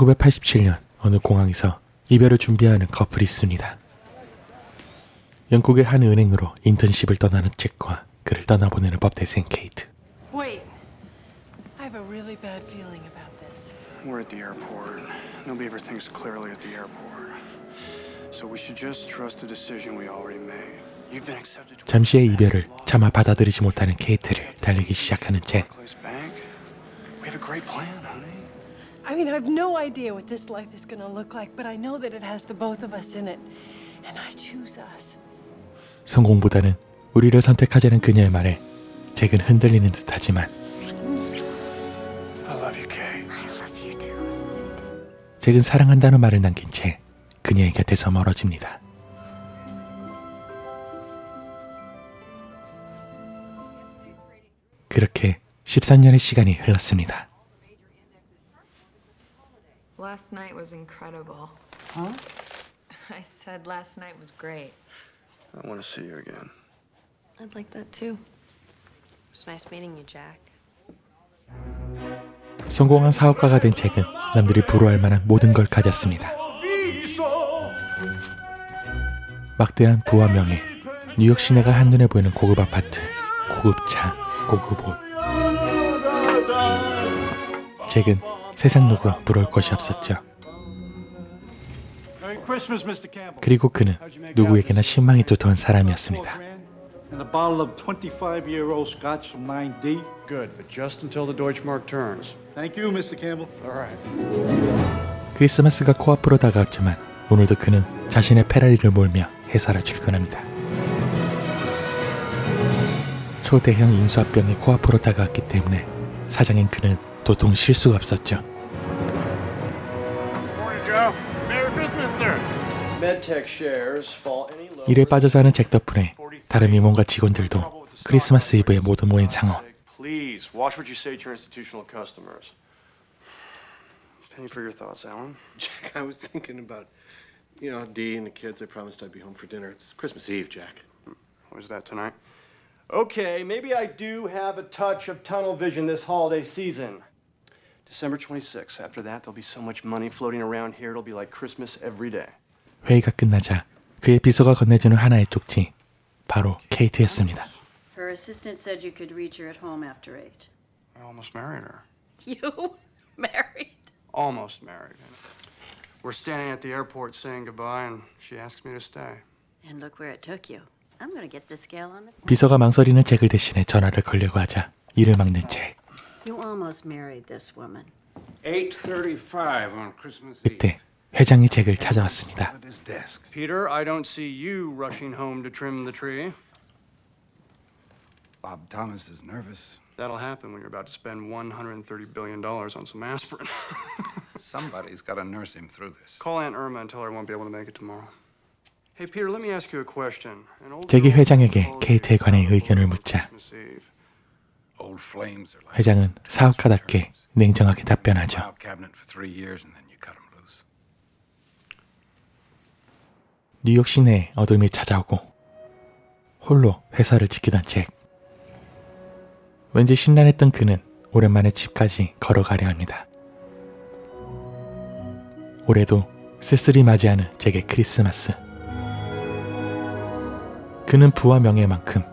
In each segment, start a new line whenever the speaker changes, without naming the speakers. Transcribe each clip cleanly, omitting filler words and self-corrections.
1987년 어느 공항에서 이별을 준비하는 커플이 있습니다. 영국의 한 은행으로 인턴십을 떠나는 잭과 그를 떠나보내는 법대생 케이트.
Wait, I have a really bad feeling about this.
We're at the airport. Nobody ever thinks clearly at the airport. So we should just trust the decision we already made. You've been accepted to
잠시의 이별을 차마 받아들이지 못하는 케이트를 달리기 시작하는 잭.
We have a great plan, honey.
I mean, I have no idea what this life is going to look like, but I know that it has the both of us in it. And I choose us.
성공보다는 우리를 선택하자는 그녀의 말에 잭은 흔들리는 듯하지만
I love you, Kay.
I love you too.
잭은 사랑한다는 말을 남긴 채 그녀의 곁에서 멀어집니다. 그렇게 13년의 시간이 흘렀습니다.
Last night was incredible. Huh? I said last night was great.
I want to see you again.
I'd like that too. It was nice meeting you, Jack.
성공한 사업가가 된 잭은 남들이 부러워할 만한 모든 걸 가졌습니다. 막대한 부와 명예, 뉴욕 시내가 한눈에 보이는 고급 아파트, 고급 차, 고급 옷. 잭은 세상 누구와 부러울 것이 없었죠. 그리고 그는 누구에게나 신망이 두터운 사람이었습니다.
And a bottle of 25-year-old scotch from 9D.
Good, but just until the Deutschmark turns.
Thank you, Mr. Campbell.
All right.
크리스마스가 코앞으로 다가왔지만 오늘도 그는 자신의 페라리를 몰며 회사를 출근합니다. 초대형 인수합병이 코앞으로 다가왔기 때문에 사장인 그는 도통 쉴 수가 없었죠. 일에 빠져 사는 잭 덕분에 다른 임원과 직원들도 크리스마스 이브에 모두 모인 상황.
Please watch what you say to your institutional customers. Penny for your thoughts, Alan.
Jack, I was thinking about, Dee and the kids. I promised I'd be home for dinner. It's Christmas Eve, Jack.
What is that tonight? Okay, maybe I do have a touch of tunnel vision this holiday season. December 26th. After that, there'll be so much money floating around here. It'll be like Christmas every day.
회의가 끝나자 그의 비서가 건네주는 하나의 쪽지, 바로 케이트였습니다.
Her assistant said you could reach her at home after 8.
I almost married her.
You married?
Almost married. We're standing at the airport saying goodbye, and she asks me to stay.
And look where it took you. I'm going to get this gal on the phone.
비서가 망설이는 잭을 대신해 전화를 걸려고 하자 이를 막는 잭.
You almost married this woman.
8:35 on Christmas Eve.
그때 회장이 잭을 찾아왔습니다.
At his desk.
Peter, I don't see you rushing home to trim the tree.
Bob Thomas is nervous.
That'll happen when you're about to spend $130 billion on some aspirin.
Somebody's got to nurse him through this.
Call Aunt Irma and tell her I won't be able to make it tomorrow. Hey, Peter, let me ask you a question.
잭이 회장에게 케이트에 관해 의견을 묻자
Old flames are like
회장은 사업가답게 냉정하게 답변하죠.
file cabinet for 3 years and then you cut 'em loose.
뉴욕 시내에 어둠이 찾아오고 홀로 회사를 지키던 잭. 왠지 심란했던 그는 오랜만에 집까지 걸어가려 합니다. 올해도 쓸쓸히 맞이하는 잭의 크리스마스. 그는 부와 명예만큼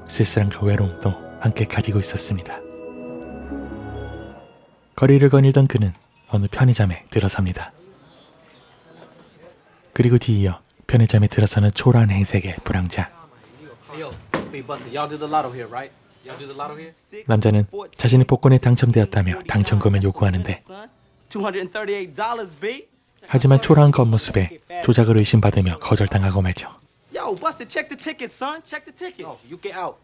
쓸쓸함과 외로움도 함께 가지고 있었습니다. 거리를 거닐던 그는 어느 편의점에 들어섭니다. 그리고 뒤이어 편의점에 들어서는 초라한 행색의 불황자. 남자는 자신이 복권에 당첨되었다며 당첨금을 요구하는데 하지만 초라한 겉모습에 조작을 의심받으며 거절당하고 말죠.
Yo, Buster, check the ticket, son. Check the ticket. No, you get out.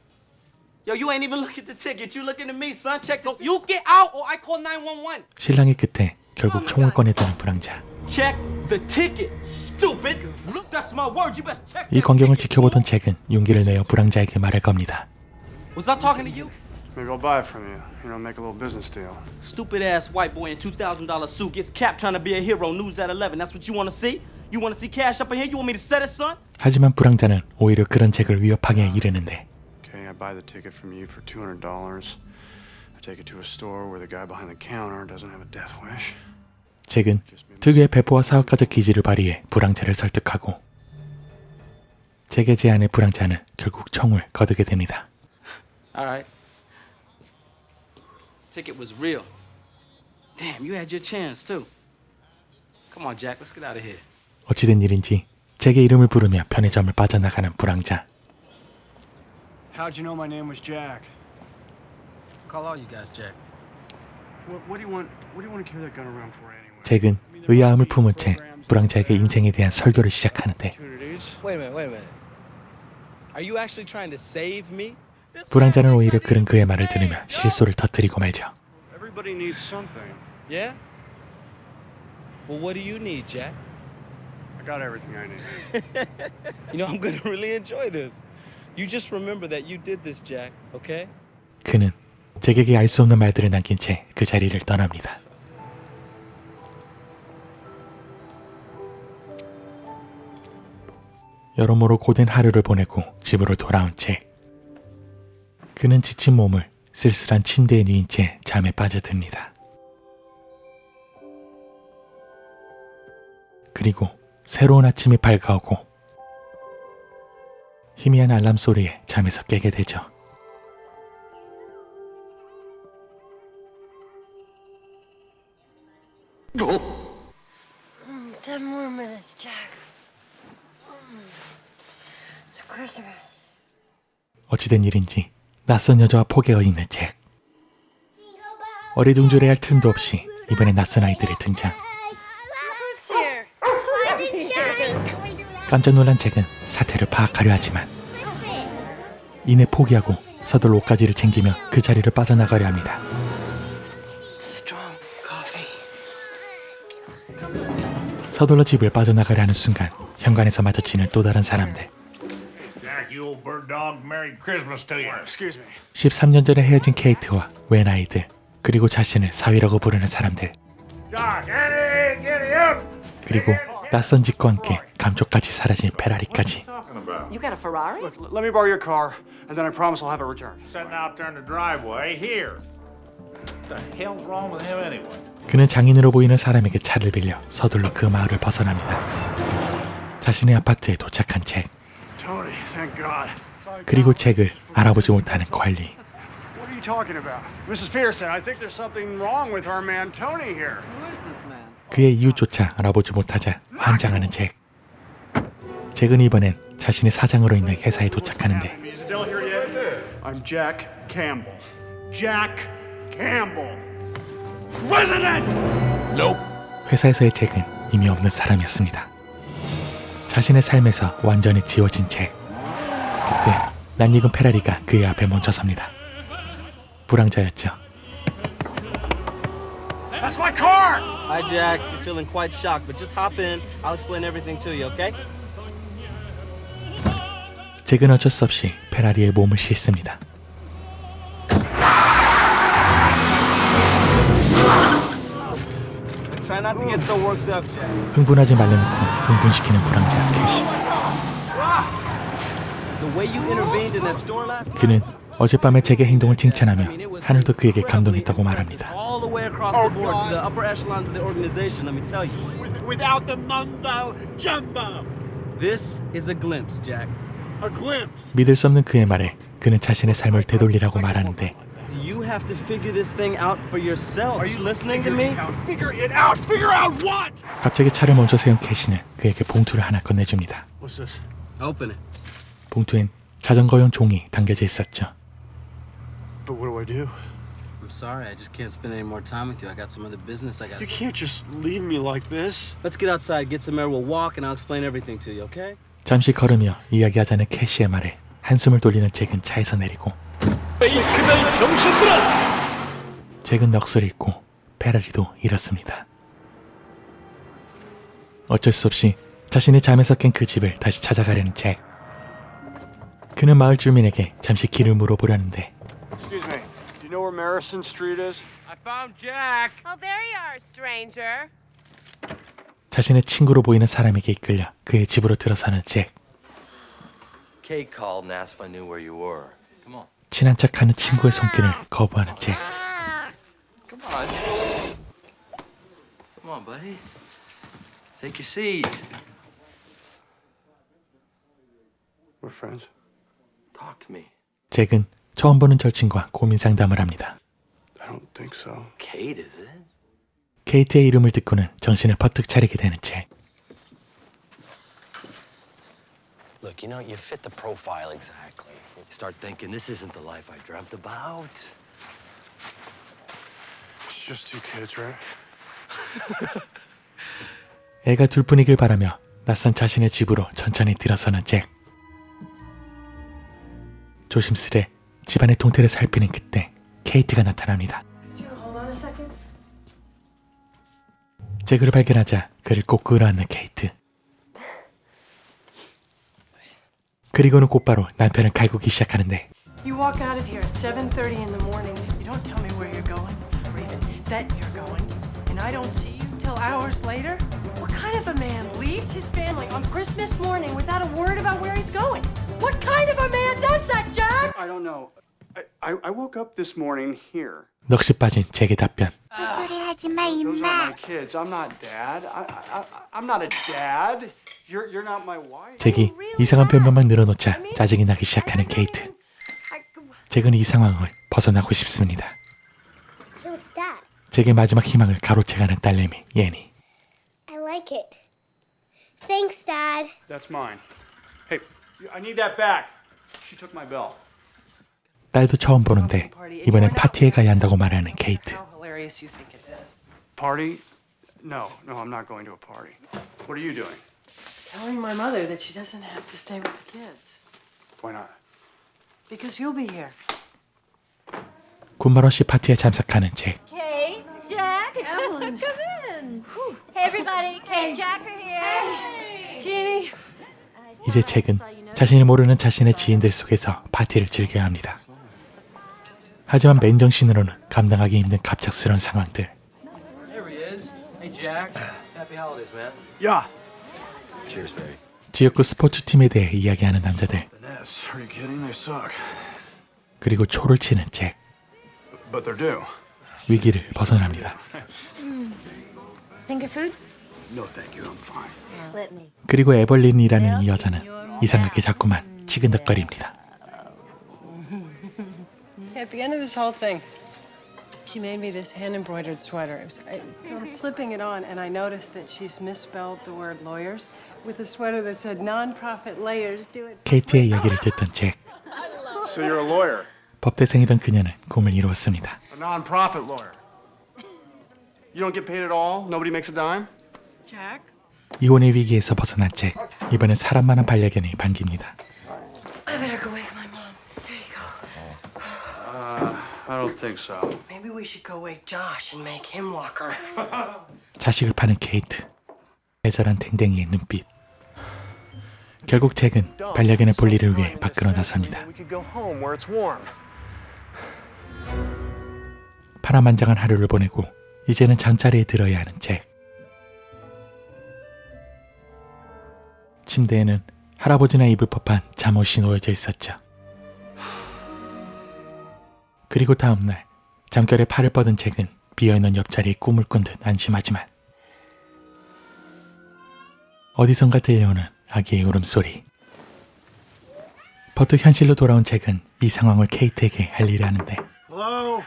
Yo, you ain't even look at the ticket. You looking at me, son. Check the... You get out or I call 911.
신랑의 끝에 결국 총을 꺼내드는 불황자.
Check the ticket, stupid. That's my word. You best check.
이 광경을 지켜보던 잭은 용기를 내어 불황자에게 말을 겁니다.
Was I talking to you?
Maybe I'll buy it from you. Make a little business deal.
Stupid ass white boy in $2,000 suit gets capped trying to be a hero. News at 11. That's what you want to see? You want to see cash up in here? You want me to set it, son?
하지만 불황자는 오히려 그런 잭을 위협하게 이르는데.
Okay, I buy the ticket from you for $200. I take it to a store where the guy behind the counter doesn't have a death wish.
잭은 특유의 배포와 사업가적 기질을 발휘해 불황자를 설득하고 잭의 제안에 불황자는 결국 총을 거두게 됩니다.
All right. Ticket was real. Damn, you had your chance too. Come on, Jack. Let's get out of here.
어찌된 일인지 잭의 이름을 부르며 편의점을 빠져나가는 불황자.
How'd you know my name was Jack?
Call all you guys, Jack.
What do you want to carry that gun around for anyway?
잭은 의아함을 품은 채 불황자에게 인생에 대한 설교를 시작하는데
Wait a minute. Are you actually trying to save me?
불황자는 오히려 그런 그의 말을 들으며 실소를 터뜨리고 말죠.
Everybody needs something.
Yeah? Well, what do you need, Jack?
I got everything I need.
You know, I'm gonna really enjoy this. You just remember that you did this, Jack, okay?
그는 잭에게 알 수 없는 말들을 남긴 채 그 자리를 떠납니다. 여러모로 고된 하루를 보내고 집으로 돌아온 잭. 그는 지친 몸을 쓸쓸한 침대에 누인 채 잠에 빠져듭니다. 그리고 새로운 아침이 밝아오고 희미한 알람 소리에 잠에서 깨게 되죠.
Ten more minutes, Jack. It's Christmas.
어찌된 일인지 낯선 여자와 포개어 있는 잭. 어리둥절해야 할 틈도 없이 이번에 낯선 아이들의 등장. 깜짝 놀란 잭은 사태를 파악하려 하지만 이내 포기하고 서둘러 옷가지를 챙기며 그 자리를 빠져나가려 합니다.
Strong coffee.
서둘러 집을 빠져나가려 하는 순간 현관에서 마주치는 또 다른 사람들.
Jack, you old bird dog, Merry Christmas to you.
Excuse me.
13년 전에 헤어진 케이트와 웬 아이들, 그리고 자신을 사위라고 부르는 사람들,
Doc, Annie, get up!
그리고 낯선 집과 함께 감쪽같이 사라진 페라리까지.
Talking about?
You got a Ferrari?
Look, let me borrow your car, and then I promise I'll have it returned.
Sitting out there in the driveway here. What the hell's wrong with him anyway?
그는 장인으로 보이는 사람에게 차를 빌려 서둘러 그 마을을 벗어납니다. 자신의 아파트에 도착한 잭.
Tony, thank God.
그리고 잭을 알아보지 못하는 관리.
What are you talking about? Mrs. Peterson, I think there's something wrong with our man Tony here.
그의 이유조차 알아보지 못하자 환장하는 잭. 잭은 이번엔 자신의 사장으로 있는 회사에 도착하는데
Is Adele here yet? I'm Jack Campbell. Jack Campbell. President!
회사에서의 잭은 이미 없는 사람이었습니다. 자신의 삶에서 완전히 지워진 잭. 그때 낯익은 페라리가 그의 앞에 멈춰섭니다. 불황자였죠.
That's my car!
Hi, Jack. You're feeling quite shocked, but just hop in. I'll explain everything to you, okay?
잭은 어쩔 수 없이 페라리에 몸을 싣습니다.
Try not to get so worked up, Jack.
흥분하지 말려놓고 흥분시키는 불황자 캐시.
The way you intervened in that store last night.
그는 어젯밤의 잭의 행동을 칭찬하며 하늘도 그에게 감동했다고 말합니다.
All the way across the board to the upper echelons of the organization, let me tell you.
Without the mumbo jumbo.
This is a glimpse, Jack.
A glimpse.
믿을 수 없는 그의 말에 그는 자신의 삶을 되돌리라고 말하는데
You have to figure this thing out for yourself. Are you listening to me?
Figure it out. Figure out what?
갑자기 차를 멈춰 세운 캐시는 그에게 봉투를 하나 건네줍니다.
What's this?
Open it.
봉투엔 자전거용 종이 담겨져 있었죠.
But what do I do?
I'm sorry, I just can't spend any more time with you. I got some other business I got.
You can't just leave me like this.
Let's get outside, get some air, we'll walk, and I'll explain everything to you, okay?
잠시 걸으며 이야기하자는 캐시의 말에 한숨을 돌리는 잭은 차에서 내리고 잭은 넋을 잃고 페라리도 잃었습니다. 어쩔 수 없이 자신의 잠에서 깬 그 집을 다시 찾아가려는 잭. 그는 마을 주민에게 잠시 길을 물어보려는데
Excuse me. Do you know where Marison Street is?
I found Jack.
Oh, there you are, stranger.
자신의 친구로 보이는 사람에게 이끌려 그의 집으로 들어서는 잭.
Kate called and asked if I knew where you were. Come on.
친한 척하는 친구의 손길을 거부하는 잭.
Come on. Come Come on, buddy. Take your seat.
We're friends.
Talk to me.
잭은 처음 보는 절친과 고민 상담을 합니다.
I don't think so.
Kate, is it?
케이트의 이름을 듣고는 정신을 퍼뜩 차리게 되는 잭.
Look, you know, you fit the profile exactly. You start thinking this isn't the life I dreamt about.
It's just two kids, right?
애가 둘뿐이길 바라며 낯선 자신의 집으로 천천히 들어서는 잭. 조심스레 집안의 동태를 살피는 그때 케이트가 나타납니다.
Hold on a second.
잭을 발견하자 그를 꼭 끌어안는 케이트. 그리고는 곧바로 남편을 갈구기 시작하는데
You walk out of here at 7:30 in the morning. You don't tell me where you're going, or even that you're going, and I don't see you till hours later. What kind of a man leaves his family on Christmas morning without a word about where he's going? What kind of a man does that, Jack?
I don't know. I woke up this morning here.
넋이 빠진 잭의 답변.
Those aren't my kids. I'm not dad. I'm not a dad. You're not my wife.
잭이 이상한 변명만 늘어놓자 짜증이 나기 시작하는 케이트. 잭은 이 상황을 벗어나고 싶습니다. 잭의 마지막 희망을 가로채가는 딸내미 예니.
I like it. Thanks, Dad.
That's mine. Hey, I need that back. She took my bell.
딸도 처음 보는데 이번엔 파티에 가야 한다고 말하는 케이트.
How hilarious you think it is.
Party? No, I'm not going to a party. What are you doing?
Telling my mother that she doesn't have to stay with the kids.
Why not?
Because you'll be here.
군말 없이 파티에 참석하는 잭.
Hey, Jack.
Evelyn.
Come in. Hey, everybody. Hey, Jack are here.
Jeannie.
이제 잭은 자신이 모르는 자신의 지인들 속에서 파티를 즐겨야 합니다. 하지만 맨정신으로는 감당하기 힘든 갑작스러운 상황들.
There he is. Hey, Jack. Happy holidays, man.
Yeah.
Cheers, baby.
지역구 스포츠팀에 대해 이야기하는 남자들.
The Nets. Are you kidding? They suck.
그리고 초를 치는 잭.
But they're due.
위기를 벗어납니다.
Finger food?
No, thank you. I'm fine.
Let me.
그리고 에벌린이라는 이 여자는 이상하게 자꾸만 치근덕거립니다.
At the end of this whole thing, she made me this hand-embroidered sweater. So I'm slipping it on, and I noticed that she's misspelled the word lawyers with a sweater that said non-profit layers do it.
케이트의 이야기를 듣던 잭.
So you're a lawyer?
법대생이던 그녀는 꿈을 이루었습니다.
A non-profit lawyer. You don't get paid at all? Nobody makes a dime?
Jack?
이혼의 위기에서 벗어난 잭. 이번엔 사람만한 반려견이 반깁니다.
I better go wake my mom. There you go.
I don't think so.
Maybe we should go wake Josh and make him walk her.
자식을 파는 케이트. 애절한 댕댕이의 눈빛. 결국 잭은 반려견의 볼일을 위해 밖으로 나섭니다.
We could go home where it's warm.
파란만장한 하루를 보내고 이제는 잠자리에 들어야 하는 잭. 침대에는 할아버지나 입을 법한 잠옷이 놓여져 있었죠. 그리고 다음날 잠결에 팔을 뻗은 잭은 비어있는 옆자리에 꿈을 꾼 듯 안심하지만 어디선가 들려오는 아기의 울음소리. 버뜩 현실로 돌아온 잭은 이 상황을 케이트에게 할 일을 하는데
Hello?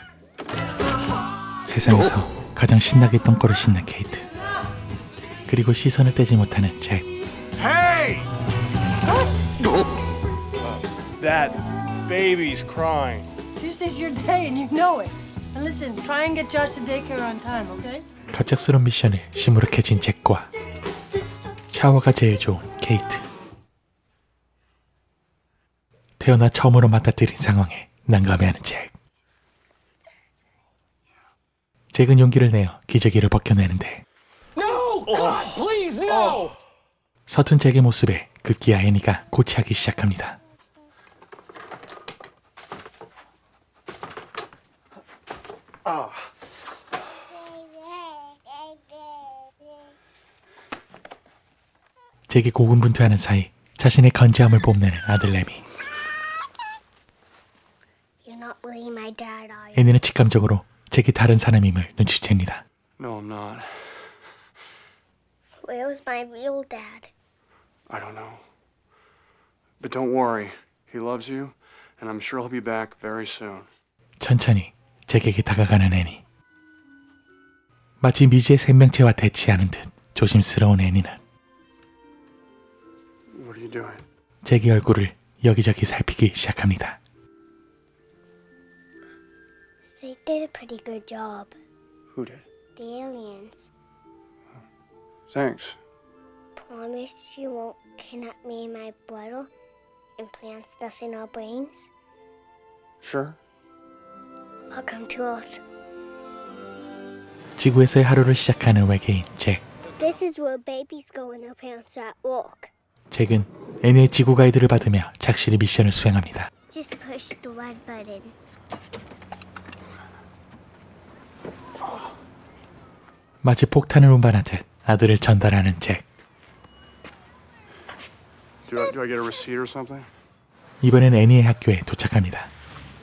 세상에서 가장 신나게 똥꼬를 씻는 케이트. 그리고 시선을 떼지 못하는 잭.
Hey! That baby's crying.
Tuesday's your day, and you know it. And listen, try and get Josh to daycare on time, okay?
갑작스러운 미션에 시무룩해진 잭과 샤워가 제일 좋은 케이트. 태어나 처음으로 맞닥뜨린 상황에 난감해하는 잭. 잭은 용기를 내어 기저귀를 벗겨내는데
No! God, please, no!
서툰 잭의 모습에 급기야 애니가 고치하기 시작합니다. 잭이 고군분투하는 사이 자신의 건재함을 뽐내는 아들 레미.
You're not really my dad, are you?
애니는 직감적으로 잭이 다른 사람임을 눈치챕니다.
No, I'm not.
How's my real dad?
I don't know. But don't worry. He loves you, and I'm sure he'll be back very soon.
천천히 잭에게 다가가는 애니. 마치 미지의 생명체와 대치하는 듯 조심스러운 애니는
What are you doing?
잭의 얼굴을 여기저기 살피기 시작합니다.
They did a pretty good job.
Who did?
The aliens.
Thanks.
Promise you won't kidnap me and my brother and plant stuff in our brains?
Sure.
Welcome to Earth.
지구에서의 하루를 시작하는 외계인 잭.
This is where babies go when their parents are at work.
잭은 애니의 지구 가이드를 받으며 착실히 미션을 수행합니다.
Just push the red button.
마치 폭탄을 운반하듯 아들을 전달하는 잭.
Do I get a receipt or something?
이번엔 애니의 학교에 도착합니다.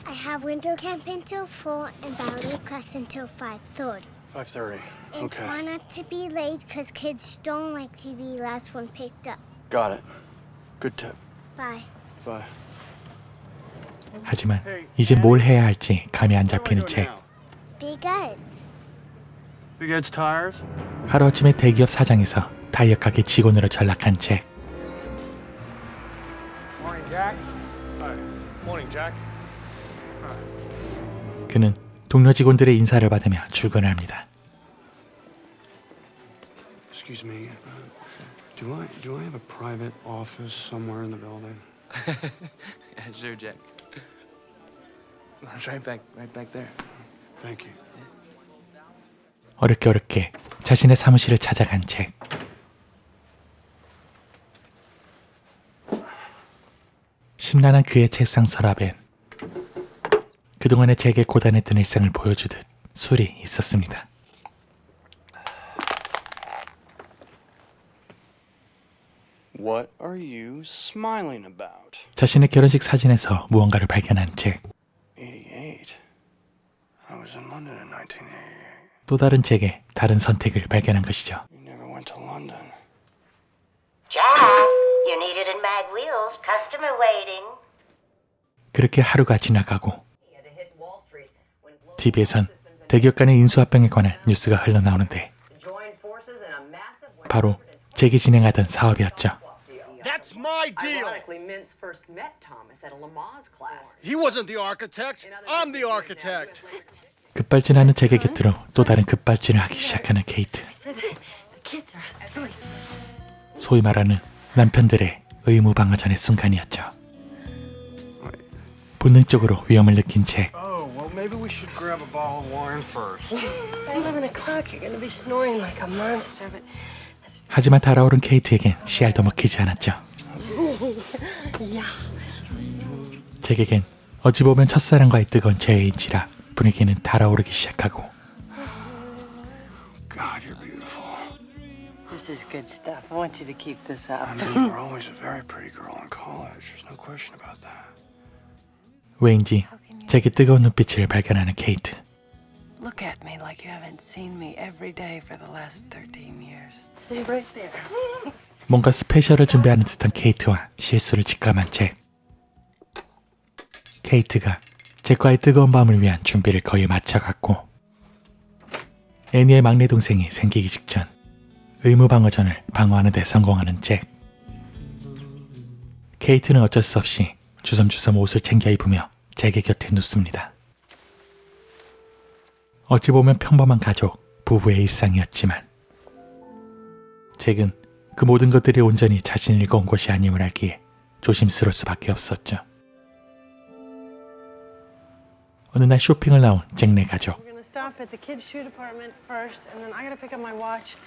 I have winter camp until 4 and ballet class until 5:30.
5:30.
And
Okay.
try not to be late because kids don't like to be last one picked up.
Got it. Good tip.
Bye.
Bye.
하지만 이제 뭘 해야 할지 감이 안 잡히는 잭.
Big Ed's.
Big Ed's tires?
하루아침에 대기업 사장에서 타이어 가게 직원으로 전락한 잭.
Morning, Jack. Hi. Morning, Jack.
그는 동료 직원들의 인사를 받으며 출근을 합니다.
Excuse me. Do I have a private office somewhere in the building?
Yeah, sure, Jack. It's right back there.
Thank you.
어렵게 자신의 사무실을 찾아간 잭. 심란한 그의 책상 서랍엔 그동안의 잭의 고단했던 일상을 보여주듯 술이 있었습니다.
What are you smiling about?
자신의 결혼식 사진에서 무언가를 발견한 잭.
88. I was in London in 1988.
또 다른 잭의 다른 선택을 발견한 것이죠.
You never went to London.
Jack, you needed in Mag Wheels. Customer waiting.
그렇게 하루가 지나가고 TV에선 대기업 간의 인수합병에 관한 뉴스가 흘러나오는데 바로 잭이 진행하던 사업이었죠.
That's my deal. He wasn't the architect. I'm the architect.
급발진하는 잭의 곁으로 또 다른 급발진을 하기 시작하는 케이트. 소위 말하는 남편들의 의무방어전의 순간이었죠. 본능적으로 위험을 느낀 잭.
Oh, well, maybe we should grab a bottle of wine first.
At 11 o'clock, you're gonna be snoring like a monster, but...
하지만 달아오른 케이트에겐 씨알도 먹히지 않았죠. 잭에겐 어찌 보면 첫사랑과의 뜨거운 재회인지라 분위기는 달아오르기 시작하고
God, you're beautiful.
This is good stuff. I want you to keep this up.
I mean, you were always a very pretty girl in college. There's no question about that.
왜인지 잭의 뜨거운 눈빛을 발견하는 케이트.
Look at me like you haven't seen me every day for the last 13 years. Stay right there.
뭔가 스페셜을 준비하는 듯한 케이트와 실수를 직감한 잭. 케이트가 잭과의 뜨거운 밤을 위한 준비를 거의 마쳐갔고 애니의 막내 동생이 생기기 직전 의무방어전을 방어하는 데 성공하는 잭. 케이트는 어쩔 수 없이 주섬주섬 옷을 챙겨 입으며 잭의 곁에 눕습니다. 어찌 보면 평범한 가족, 부부의 일상이었지만 잭은 그 모든 것들이 온전히 자신을 읽어온 것이 아님을 알기에 조심스러울 수밖에 없었죠. 어느 날 쇼핑을 나온 잭네 가족.
We're gonna stop at the kids' shoe department first, and then I gotta pick up my watch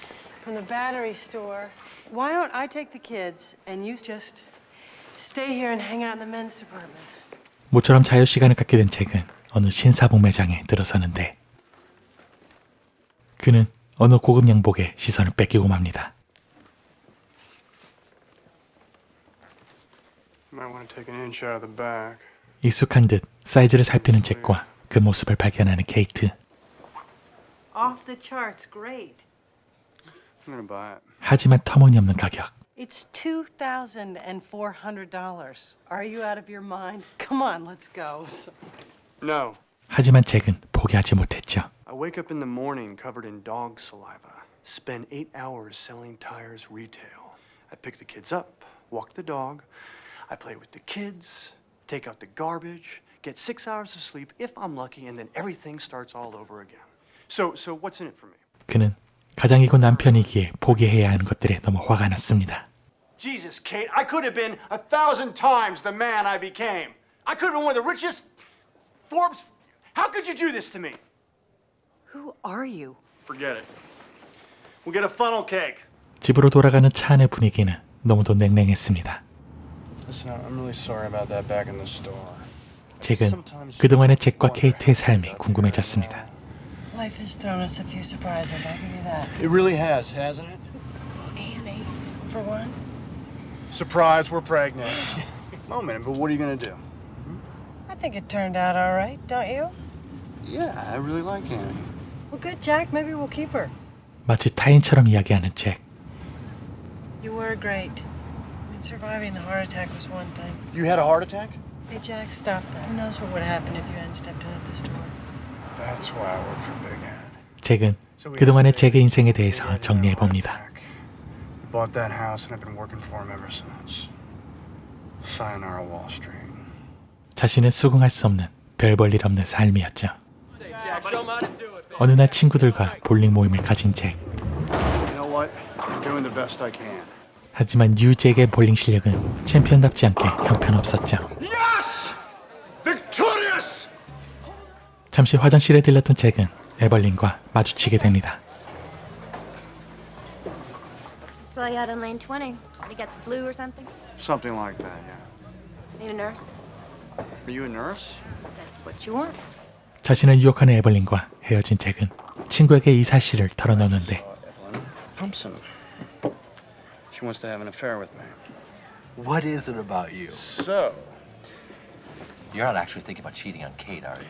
from the battery store. Why don't I take the kids and you just stay here and hang out in the men's department?
모처럼 자유시간을 갖게 된 잭은 어느 신사복 매장에 들어서는데 그는 어느 고급 양복에 시선을 뺏기고 맙니다.
Might want to take an inch out of the back.
익숙한 듯 사이즈를 살피는 잭과 그 모습을 발견하는 케이트.
Off the charts, great.
I'm gonna buy it.
하지만 터무니없는 가격.
It's $2,400. Are you out of your mind? Come on, let's go.
No.
하지만 잭은 포기하지 못했죠.
I wake up in the morning covered in dog saliva. Spend 8 hours selling tires retail. I pick the kids up, walk the dog. I play with the kids, take out the garbage, get 6 hours of sleep if I'm lucky, and then everything starts all over again. So what's in it for me?
그는 가장이고 남편이기에 포기해야 하는 것들에 너무 화가 났습니다.
Jesus, Kate, I could have been 1,000 times the man I became. I could have been one of the richest Forbes. How could you do this to me?
Who are you?
Forget it. We'll get a funnel cake.
집으로 돌아가는 차 안의 분위기는 너무도 냉랭했습니다.
Listen, I'm really sorry about that back in the store.
잭은 그동안의 잭과 케이트의 삶이 궁금해졌습니다.
Life has thrown us a few surprises, I'll give you that.
It really has, hasn't it?
Annie, for one.
Surprise, we're pregnant. Moment, but what are you gonna do?
I think it turned out all right, don't you?
Yeah, I really like Annie.
Well, good, Jack. Maybe we'll keep her.
마치 타인처럼 이야기하는 잭.
You were great. I mean, surviving the heart attack was one thing.
You had a heart attack?
Hey, Jack, stop that. Who knows what would happen if you hadn't stepped in at this door?
That's why I work for Big Ed.
잭은 그동안의 잭의 인생에 대해서 정리해봅니다.
Bought that house and I've been working for him ever since. Sayonara Wall Street.
자신은 수긍할 수 없는 별 볼 일 없는 삶이었죠. 어느 날 친구들과 볼링 모임을 가진 잭.
You know what? I'm doing the best I can.
하지만 뉴 잭의 볼링 실력은 챔피언답지 않게 형편없었죠.
Yes! Victorious!
잠시 화장실에 들렀던 잭은 에벌린과 마주치게 됩니다.
Saw you out on lane 20. You got the flu or something?
Something like that, yeah.
Need a nurse?
Are you a nurse?
That's what you want.
자신을 유혹하는 에벌린과 헤어진 잭은 친구에게 이 사실을 털어놓는데
Evelyn Thompson. She wants to have an affair with me.
What is it about you?
So,
You're not actually thinking about cheating on Kate, are you?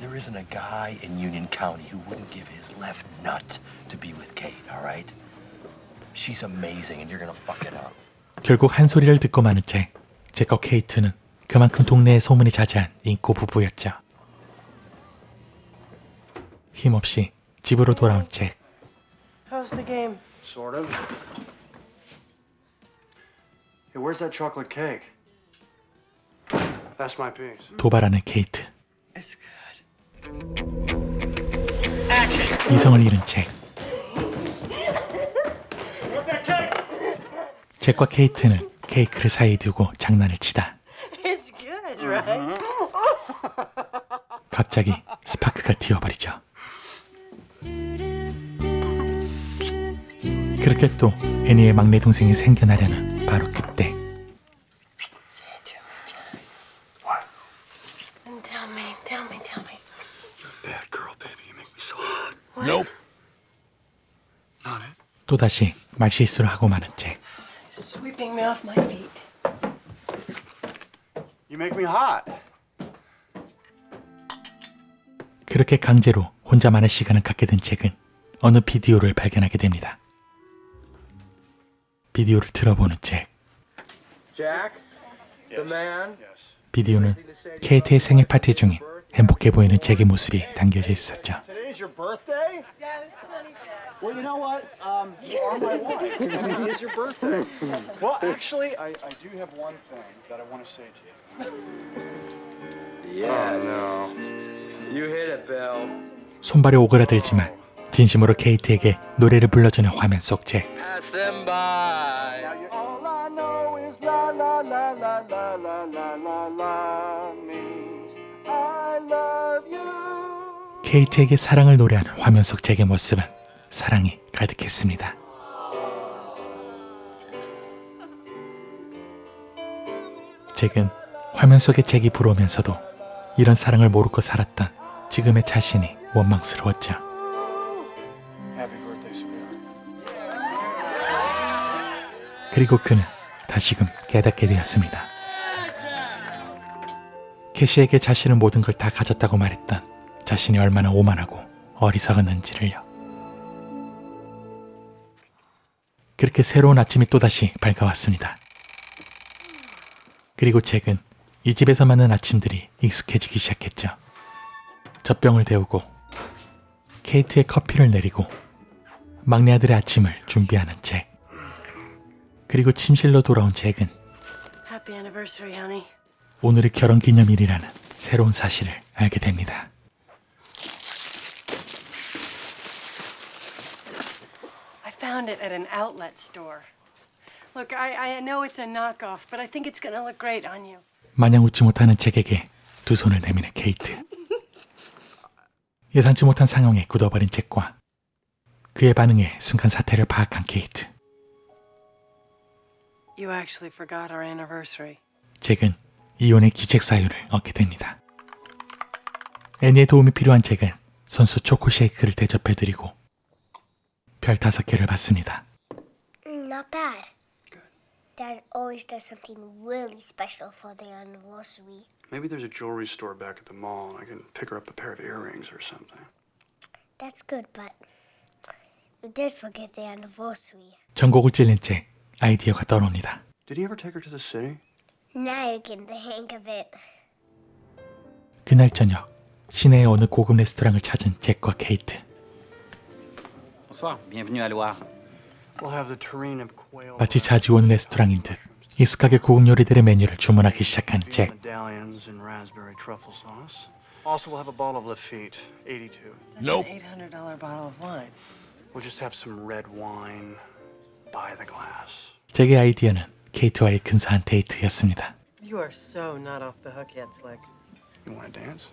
There isn't a guy in Union County who wouldn't give his left nut to be with Kate, all right? She's amazing and you're gonna fuck it up.
결국 한 소리를 듣고 마는 잭과 케이트는 그만큼 동네에 소문이 자자한 인고 부부였죠. 힘없이 집으로 돌아온 잭.
How's the game?
sort of. Hey, where's that chocolate cake? That's my piece.
도발하는 케이트.
It's good.
이성을 잃은 잭. 잭과 케이트는 케이크를 사이에 두고 장난을 치다
It's good, right?
갑자기 스파크가 튀어버리죠. 그렇게 또 애니의 막내 동생이 생겨나려는 바로 그때
Tell me.
Bad girl, baby. You make me so hot.
Nope.
Not it.
또다시 말실수를 하고 마는 잭.
Sweeping me off my feet.
You make me hot.
그렇게 강제로 혼자만의 시간을 갖게 된 잭은 어느 비디오를 발견하게 됩니다. 비디오를 들어보는 잭.
Jack, the man.
비디오는 케이트의 생일 파티 중인 행복해 보이는 잭의 모습이 담겨져 있었죠.
Today's your birthday?
Yeah, it's funny, Jack.
Well, you know what? You are my wife. Today is your birthday. Well, actually, I do have one thing that I want to say to you.
Yes. No. You hit it, Bill.
손발이 오그라들지만 진심으로 케이트에게 노래를 불러주는 화면 속 잭.
Pass them by.
All I know is la la la la la la la la la means I love you.
케이트에게 사랑을 노래하는 화면 속 잭의 모습은 사랑이 가득했습니다. 잭은 화면 속의 잭이 부러우면서도 이런 사랑을 모르고 살았던 지금의 자신이 원망스러웠죠.
Happy birthday, sweetheart.
그리고 그는 다시금 깨닫게 되었습니다. 캐시에게 자신은 모든 걸 다 가졌다고 말했던 자신이 얼마나 오만하고 어리석었는지를요. 그렇게 새로운 아침이 또다시 밝아왔습니다. 그리고 잭은 이 집에서 맞는 아침들이 익숙해지기 시작했죠. 젖병을 데우고 케이트의 커피를 내리고 막내 아들의 아침을 준비하는 잭. 그리고 침실로 돌아온 잭은
Happy anniversary, honey.
오늘이 결혼기념일이라는 새로운 사실을 알게 됩니다.
I found it at an outlet store. Look, I know it's a knockoff, but I think it's gonna look great on you.
마냥 웃지 못하는 잭에게 두 손을 내미는 케이트. 예상치 못한 상황에 굳어버린 잭과 그의 반응에 순간 사태를 파악한 케이트.
You actually forgot our anniversary.
잭은 이혼의 기책 사유를 얻게 됩니다. 애니의 도움이 필요한 잭은 손수 초코 쉐이크를 대접해드리고 별 5개를 받습니다.
Not bad. Dad always does something really special for their anniversary.
Maybe there's a jewelry store back at the mall. I can pick her up a pair of earrings or something.
That's good, but you did forget the anniversary.
전곡을 찔린 잭, 아이디어가 떠오릅니다.
Did he ever take her to the city?
Now you're getting the hang of it.
그날 저녁, 시내의 어느 고급 레스토랑을 찾은 잭과 케이트.
Bonsoir, bienvenue à Loire.
We'll have the terrine of quail.
마치 자주 오는 레스토랑인 듯 익숙하게 고급 요리들의 메뉴를 주문하기 시작한 잭.
Medallions and raspberry truffle sauce. Also, we'll have a bottle of Lafite, 82.
That's an $800 bottle of wine.
We'll just have some red wine by the glass.
잭의 아이디어는 케이트와의 근사한 데이트였습니다.
You are so not off the hook yet, Slick.
You want to dance?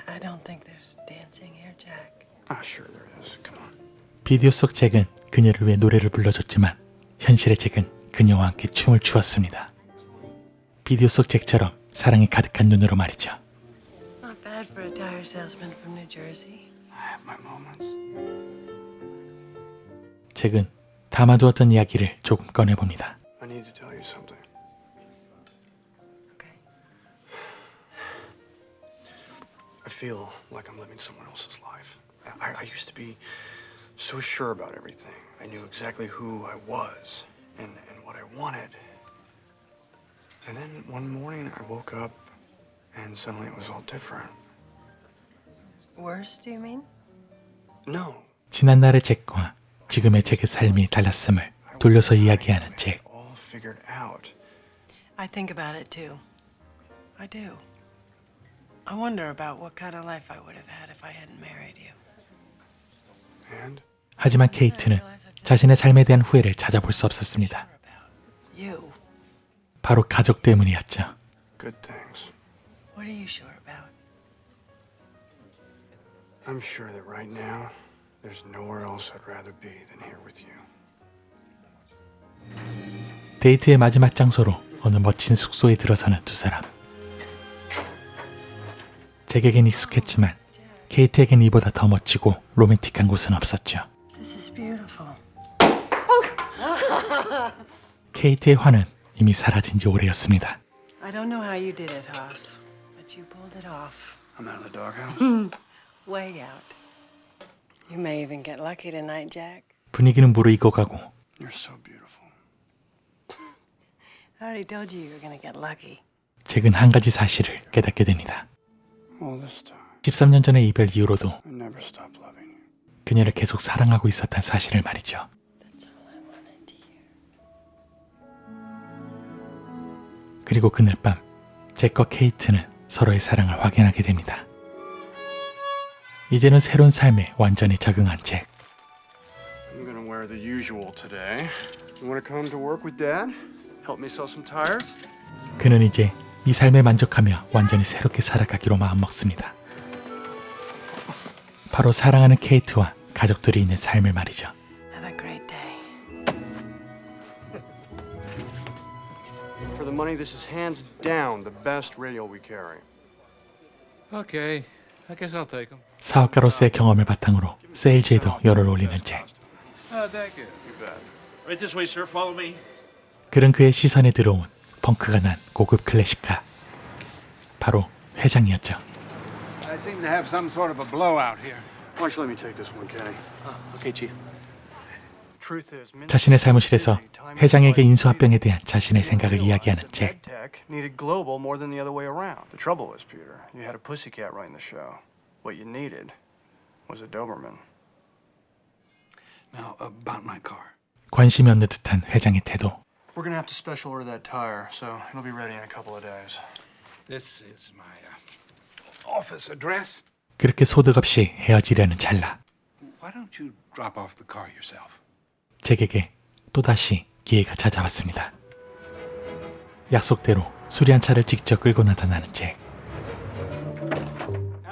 I don't think there's dancing here, Jack.
Sure there is. Come on.
비디오 속 잭은 그녀를 위해 노래를 불러줬지만 현실의 잭은 그녀와 함께 춤을 추었습니다. 비디오 속 잭처럼 사랑이 가득한 눈으로 말이죠.
Not bad for a tire salesman from New Jersey.
I have my moments.
잭은 담아두었던 이야기를 조금 꺼내봅니다.
I need to tell you something.
Okay.
I feel like I'm living someone else's life. I used to be so sure about everything. I knew exactly who I was and what I wanted. And then one morning I woke up and suddenly it was all different.
Worse, do you mean?
No.
지난날의 잭과 지금의 잭의 삶이 달랐음을 돌려서 이야기하는 잭.
All figured out.
I think about it too. I do. I wonder about what kind of life I would have had if I hadn't married you.
And?
하지만 케이트는 자신의 삶에 대한 후회를 찾아볼 수 없었습니다.
You.
바로 가족 때문이었죠.
Good things.
What are you sure about?
I'm sure that right now there's nowhere else I'd rather be than here with you.
데이트의 마지막 장소로 어느 멋진 숙소에 들어서는 두 사람. 잭에겐 익숙했지만 케이트에겐 이보다 더 멋지고 로맨틱한 곳은 없었죠.
This is beautiful.
케이트의 화는 이미 사라진 지 오래였습니다.
I don't know how you did it, Haas, but you pulled it off.
I'm out of the doghouse.
Way out. You may even get lucky tonight, Jack.
분위기는 무르익어가고
You're so beautiful.
I already told you were gonna get lucky.
잭은 한 가지 사실을 깨닫게 됩니다.
All this time,
13년 전의 이별 이후로도
I never stopped loving you.
그녀를 계속 사랑하고 있었다는 사실을 말이죠.
That's all I wanted to hear.
그리고 그날 밤 잭과 케이트는 서로의 사랑을 확인하게 됩니다. 이제는 새로운 삶에 완전히 적응한 잭.
I'm gonna wear the usual today. You wanna come to work with Dad? Help me sell some tires?
그는 이제 이 삶에 만족하며 완전히 새롭게 살아가기로 마음먹습니다. 바로 사랑하는 케이트와 가족들이 있는 삶을 말이죠.
Have a great day.
For the money, this is hands down the best radio we carry.
Okay, I guess I'll take them.
사업가로서의 경험을 바탕으로 세일즈에도 열을 올리는 잭.
Thank you.
You bet.
Right this way, sir. Follow me.
그는 그의 시선에 들어온 펑크가 난 고급 클래식카. 바로 회장이었죠.
I seem to have some sort of a blowout here.
Why don't you let me take this one, Kenny?
Okay, Chief.
Truth is,
자신의 사무실에서 회장에게 인수합병에 대한 자신의 생각을 이야기하는 잭.
Tech needed global more than the other way around. The trouble was, Peter, you had a pussycat running the show. What you needed was a Doberman.
Now, about my car.
관심이 없는 듯한 회장의 태도.
We're gonna have to special order that tire, so it'll be ready in a couple of days.
This is my office address.
그렇게 소득 없이 헤어지려는 찰나.
Why don't you drop off the car yourself?
잭에게 또다시 기회가 찾아왔습니다. 약속대로 수리한 차를 직접 끌고 나타나는 잭.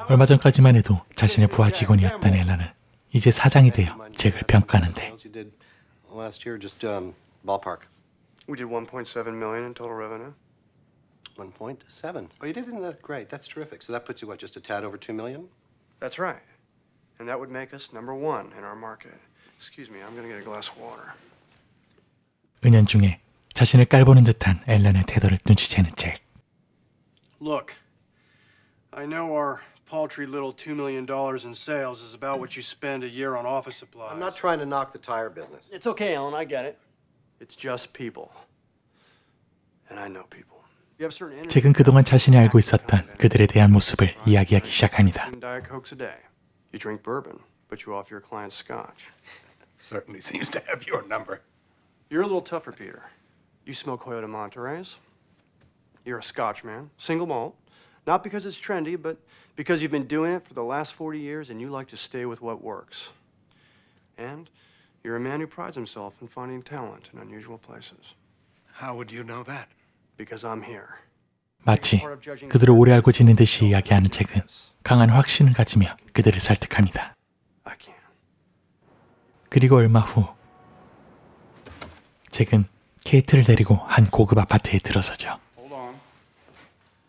얼마 전까지만 해도 자신의 부하 직원이었던 앨런은 이제 사장이 되어 잭을 평가하는데
Last year, just ballpark.
We did 1.7 million in total revenue.
1.7. Oh, you did that great. That's terrific. So that puts you what, just a tad over 2 million?
That's right. And that would make us number one in our market. Excuse me, I'm gonna get a glass of water.
은연중에 자신을 깔보는 듯한 앨런의 태도를 눈치채는 잭.
Look, I know our paltry little $2 million in sales is about what you spend a year on office supplies.
I'm not trying to knock the tire business.
It's okay, Alan, I get it. It's just people. And I know people. You have certain energy.
잭은 그동안 자신이 알고 있었던 그들에 대한 모습을 이야기하기 시작합니다.
Diet Cokes a day. You drink bourbon, but you offer your clients scotch.
Certainly seems to have your number.
You're a little tougher, Peter. You smoke Toyota Monterey's. You're a Scotch man, single malt. Not because it's trendy, but because you've been doing it for the last 40 years and you like to stay with what works. And you're a man who prides himself in finding talent in unusual places.
How would you know that?
Because I'm here.
마치 그들을 오래 알고 지낸 듯이 이야기하는 잭은 강한 확신을 가지며 그들을 설득합니다.
I can.
그리고 얼마 후 잭은 케이트를 데리고 한 고급 아파트에 들어서죠.
Hold on.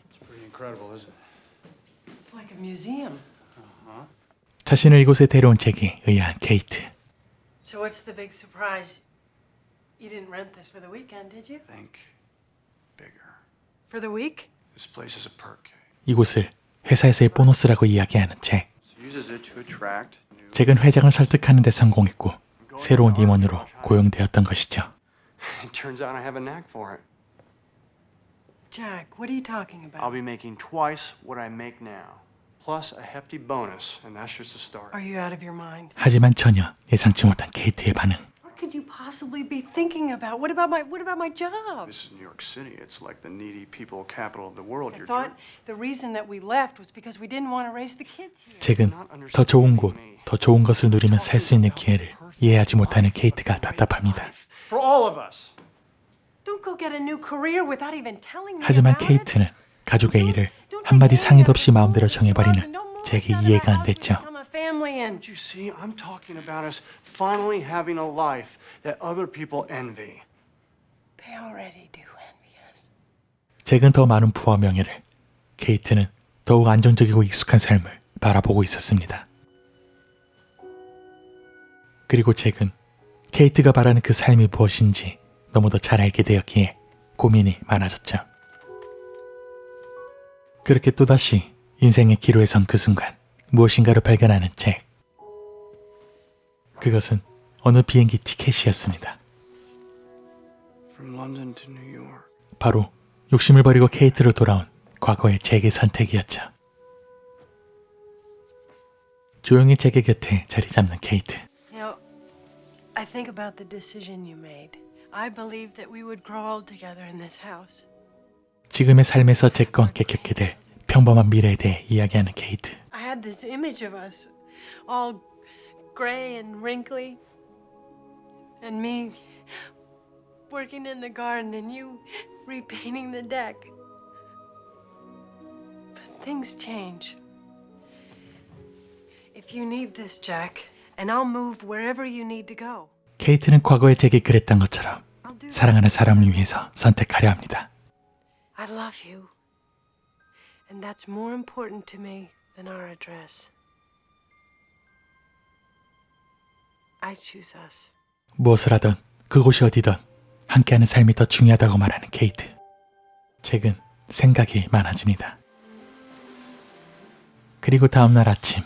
It's pretty incredible, isn't it?
It's like a museum.
자신을 이곳에 데려온 잭에 의아한 케이트.
So what's the big surprise? You didn't rent this for the weekend, did you?
Think bigger.
For the week?
This place is a perk.
이곳을 회사에서의 보너스라고 이야기하는 잭.
Uses it to attract new.
잭은 회장을 설득하는 데 성공했고 새로운 임원으로 고용되었던 것이죠.
It turns out I have a knack for it.
Jack, what are you talking about?
I'll be making twice what I make now, plus a hefty bonus, and that's just a start.
Are you out of your mind?
하지만 전혀 예상치 못한 케이트의 반응.
What could you possibly be thinking about? What about my job?
This is New York City. It's like the needy people capital of the world.
I thought the reason that we left was because we didn't want to raise the kids here.
잭은 더 좋은 곳, 더 좋은 것을 누리며 살 수 있는 기회를 이해하지 못하는 케이트가 답답합니다.
For all of us.
Don't go get a new career without even telling me
하지만
about it.
케이트는 가족의 일을 한마디 상의도 없이 마음대로 정해버리는 잭이 이해가 안 됐죠.
You see, I'm talking about us finally having a life that other people envy.
They already do envy us.
잭은 더 많은 부와 명예를, 케이트는 더욱 안정적이고 익숙한 삶을 바라보고 있었습니다. 그리고 잭은 케이트가 바라는 그 삶이 무엇인지 너무도 잘 알게 되었기에 고민이 많아졌죠. 그렇게 또다시 인생의 기로에 선 그 순간 무엇인가를 발견하는 잭. 그것은 어느 비행기 티켓이었습니다.
From London to New York.
바로 욕심을 버리고 케이트로 돌아온 과거의 잭의 선택이었죠. 조용히 잭의 곁에 자리 잡는 케이트.
You know, I think about the decision you made. I believed that we would grow old together in this house.
지금의 삶에서 잭과 함께 겪게 될 평범한 미래에 대해 이야기하는 케이트.
I had this image of us, all gray and wrinkly, and me working in the garden and you repainting the deck. But things change. If you need this, Jack, and I'll move wherever you need to go.
케이트는 과거의 잭이 그랬던 것처럼 사랑하는 사람을 위해서 선택하려 합니다.
I love you, and that's more important to me than our address. I choose us.
무엇을 하든 그곳이 어디든 함께하는 삶이 더 중요하다고 말하는 케이트. 잭은 생각이 많아집니다. 그리고 다음날 아침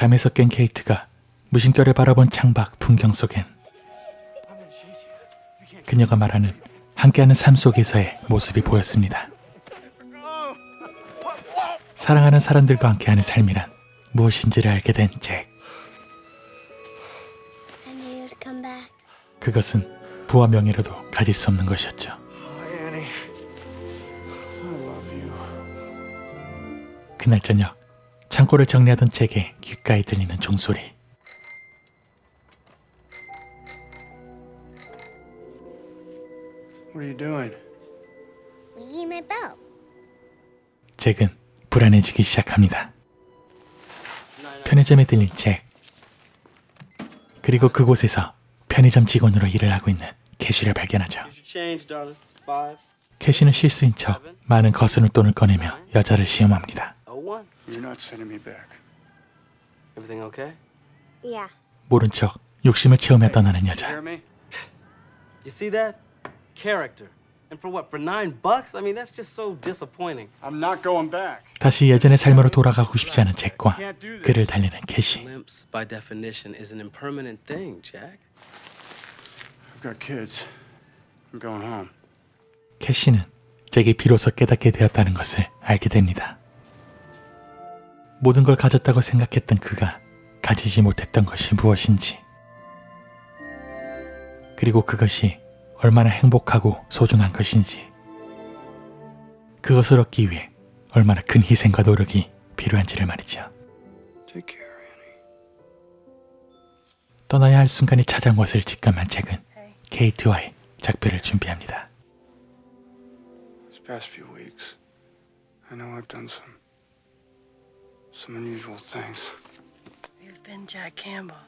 잠에서 깬 케이트가 무심결에 바라본 창밖 풍경 속엔 그녀가 말하는 함께하는 삶 속에서의 모습이 보였습니다. 사랑하는 사람들과 함께하는 삶이란 무엇인지를 알게 된 잭. 그것은 부와 명예로도 가질 수 없는 것이었죠. 그날 저녁 창고를 정리하던 잭의 귓가에 들리는 종소리.
What are you doing?
Ringing my bell.
잭은 불안해지기 시작합니다. 편의점에 들린 잭. 그리고 그곳에서 편의점 직원으로 일을 하고 있는 캐시를 발견하죠. 캐시는 실수인 척 많은 거스름 돈을 꺼내며 여자를 시험합니다.
You're not sending me back.
Everything okay?
Yeah.
모른 척 욕심을 채우며 떠나는 여자.
Hear me?
You see that? Character. And for what? For $9? I mean, that's just so disappointing.
I'm not going back.
다시 예전의 삶으로 돌아가고 싶지 않은 잭과 그를 달래는 캐시.
Glimpse, by definition, is an impermanent thing, Jack.
I've got kids. I'm going home.
캐시는 잭이 비로소 깨닫게 되었다는 것을 알게 됩니다. 모든 걸 가졌다고 생각했던 그가 가지지 못했던 것이 무엇인지, 그리고 그것이 얼마나 행복하고 소중한 것인지, 그것을 얻기 위해 얼마나 큰 희생과 노력이 필요한지를 말이죠.
Take care, Annie.
떠나야 할 순간이 찾아온 것을 직감한 잭은 케이트와의 작별을 준비합니다.
These past few weeks, I know I've done some unusual things.
You've been Jack Campbell.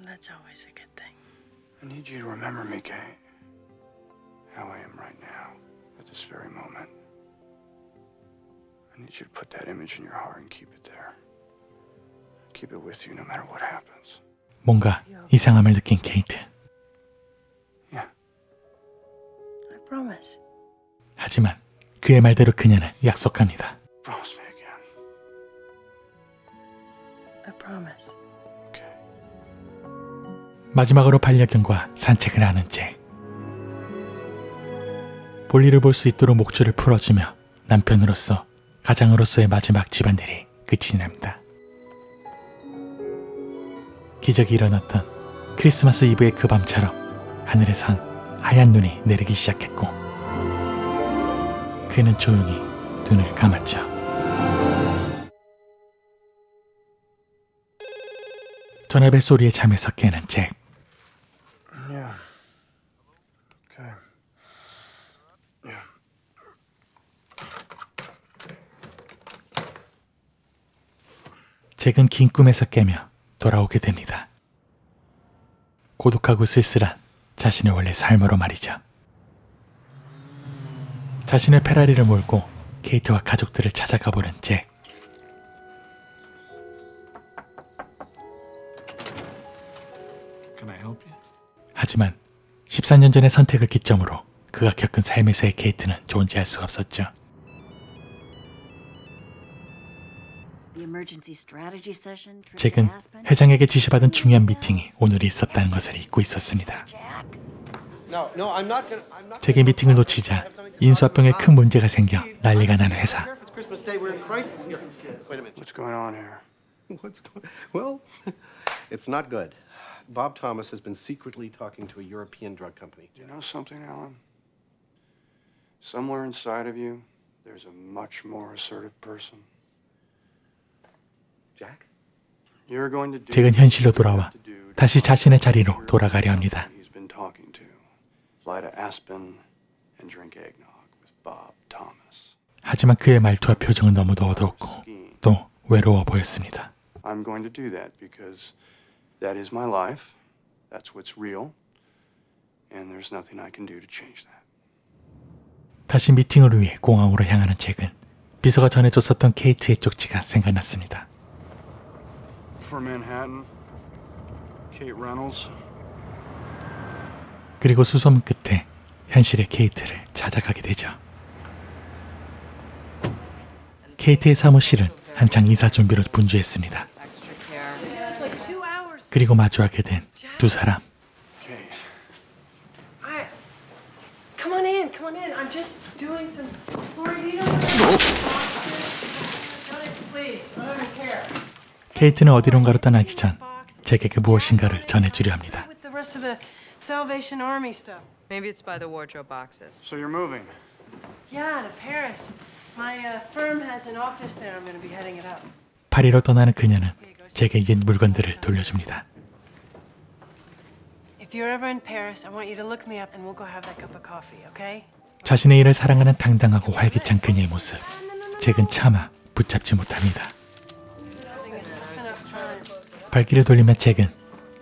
That's always a good thing.
I need you to remember me, Kate. How I am right now, at this very moment. I need you to put that image in your heart and keep it there. Keep it with you no matter what happens.
뭔가 이상함을 느낀 케이트.
Yeah.
I promise.
하지만 그의 말대로 그녀는 약속합니다.
Promise me again.
I promise.
Okay.
마지막으로 반려견과 산책을 하는 잭. 볼일을 볼 수 있도록 목줄을 풀어주며 남편으로서 가장으로서의 마지막 집안일이 끝이 납니다. 기적이 일어났던 크리스마스 이브의 그 밤처럼 하늘에선 하얀 눈이 내리기 시작했고 그는 조용히 눈을 감았죠. 전화벨 소리에 잠에서 깨는 잭.
Yeah. Okay. Yeah.
잭은 긴 꿈에서 깨며 돌아오게 됩니다. 고독하고 쓸쓸한 자신의 원래 삶으로 말이죠. 자신의 페라리를 몰고 케이트와 가족들을 찾아가 보는 잭.
Can I help you?
하지만 14년 전의 선택을 기점으로 그가 겪은 삶에서의 케이트는 존재할 수가 없었죠. 잭은 회장에게 지시받은 중요한 미팅이 오늘 있었다는 것을 잊고 있었습니다. 잭의 미팅을 놓치자 인수합병에 큰 문제가 생겨 난리가 나는 회사.
What's going on here?
Well, it's not good. Bob Thomas has been secretly talking to a European drug company.
Do you know something, Alan? Somewhere inside of you, there's a much more assertive person.
Jack?
You're going to do
잭은 현실로 돌아와 다시 자신의 자리로 돌아가려 합니다.
he's been talking to. Fly to Aspen and drink eggnog with Bob Thomas.
하지만 그의 말투와 표정은 너무도 어두웠고 또 외로워 보였습니다.
I'm going to do that because that is my life. That's what's real. And there's nothing I can do to change that.
다시 미팅을 위해 공항으로 향하는 잭은 비서가 전해줬었던 케이트의 쪽지가 생각났습니다.
For Manhattan, Kate Reynolds.
그리고 수소문 끝에 현실의 케이트를 찾아가게 되죠. 케이트의 사무실은 한창 이사 준비로 분주했습니다. 그리고 마주하게 된 두 사람.
Come on in, come on in. I'm just doing some. Lori, do you know? Please, I don't care.
케이트는 어디론가로 떠나기 전 제게 무엇인가를 전해주려 합니다.
With the rest of the Salvation Army stuff.
Maybe it's by the wardrobe boxes.
So you're moving?
Yeah, to Paris. My firm has an office there. I'm going to be heading it up.
파리로 떠나는 그녀는 제게 옛 물건들을 돌려줍니다.
If you're ever in Paris, I want you to look me up and we'll go have that cup of coffee, okay?
자신의 일을 사랑하는 당당하고 활기찬 그녀의 모습. 잭은 차마 붙잡지 못합니다. 발길을 돌리며 잭은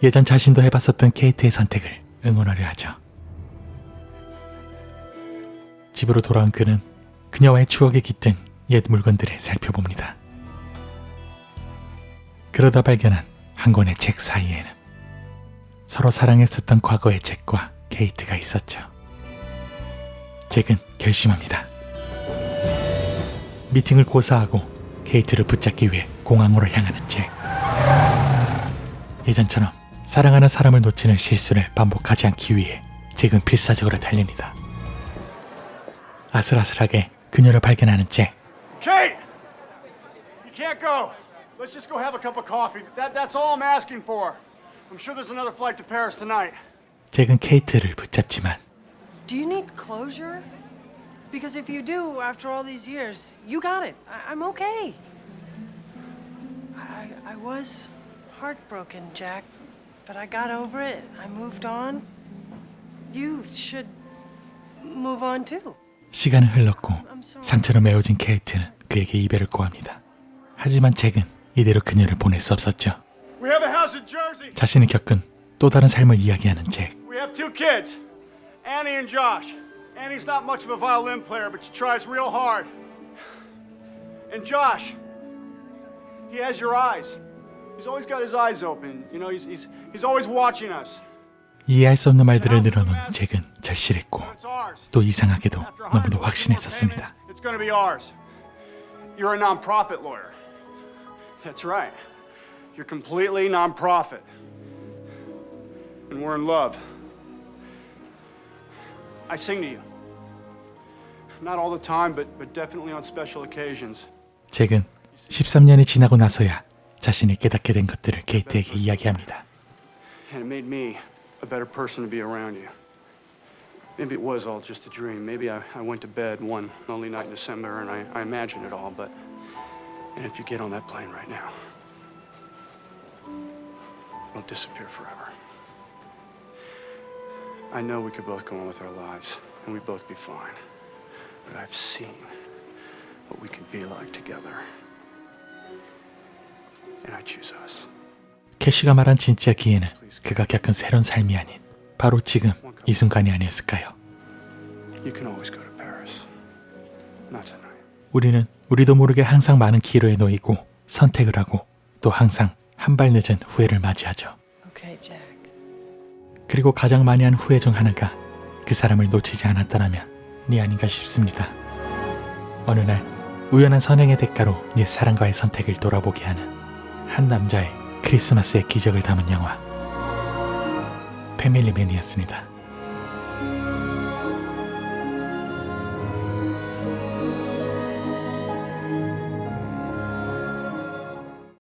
예전 자신도 해봤었던 케이트의 선택을 응원하려 하죠. 집으로 돌아온 그는 그녀와의 추억에 깃든 옛 물건들을 살펴봅니다. 그러다 발견한 한 권의 책 사이에는 서로 사랑했었던 과거의 잭과 케이트가 있었죠. 잭은 결심합니다. 미팅을 고사하고 케이트를 붙잡기 위해 공항으로 향하는 잭. 예전처럼 사랑하는 사람을 놓치는 실수를 반복하지 않기 위해 잭은 필사적으로 달립니다. 아슬아슬하게 그녀를 발견하는 잭.
Kate! You can't go. Let's just go have a cup of coffee. That's all I'm asking for. I'm sure there's another flight to Paris tonight.
잭은 케이트를 붙잡지만
Do you need closure? Because if you do, after all these years, you got it. I'm okay. I was heartbroken, Jack, but I got over it. I moved on. You should move on too.
시간은 흘렀고 상처로 메워진 케이트는 그에게 이별을 고합니다. 하지만 잭은 이대로 그녀를 보낼 수 없었죠.
We have a house in Jersey.
자신이 겪은 또 다른 삶을 이야기하는 잭.
We have two kids, Annie and Josh. Annie's not much of a violin player, but she tries real hard. And Josh, he has your eyes. He's always got his eyes open. You know, he's always watching us.
이해할 수 없는 말들을 늘어놓는 잭은 절실했고 또 이상하게도 너무도 확신했었습니다.
It's going to be ours. You're a non-profit lawyer. That's right. You're completely non-profit. And we're in love. I sing to you. Not all the time, but definitely on special occasions.
잭은 13년이 지나고 나서야 자신이 깨닫게 된 것들을 케이트에게 이야기합니다.
And it made me a better person to be around you. Maybe it was all just a dream. Maybe I went to bed one lonely night in December and I imagined it all, but and if you get on that plane right now, it'll disappear forever. I know we could both go on with our lives and we'd both be fine, but I've seen what we could be like together, and I choose us.
캐시가 말한 진짜 기회는 그가 겪은 새로운 삶이 아닌 바로 지금 이 순간이 아니었을까요?
You can always go to Paris. Not tonight.
우리는 우리도 모르게 항상 많은 기로에 놓이고 선택을 하고 또 항상 한 발 늦은 후회를 맞이하죠.
Okay, Jack.
그리고 가장 많이 한 후회 중 하나가 그 사람을 놓치지 않았다라면 네 아닌가 싶습니다. 어느 날 우연한 선행의 대가로 옛 사랑과의 선택을 돌아보게 하는 한 남자의 크리스마스의 기적을 담은 영화 패밀리맨이었습니다.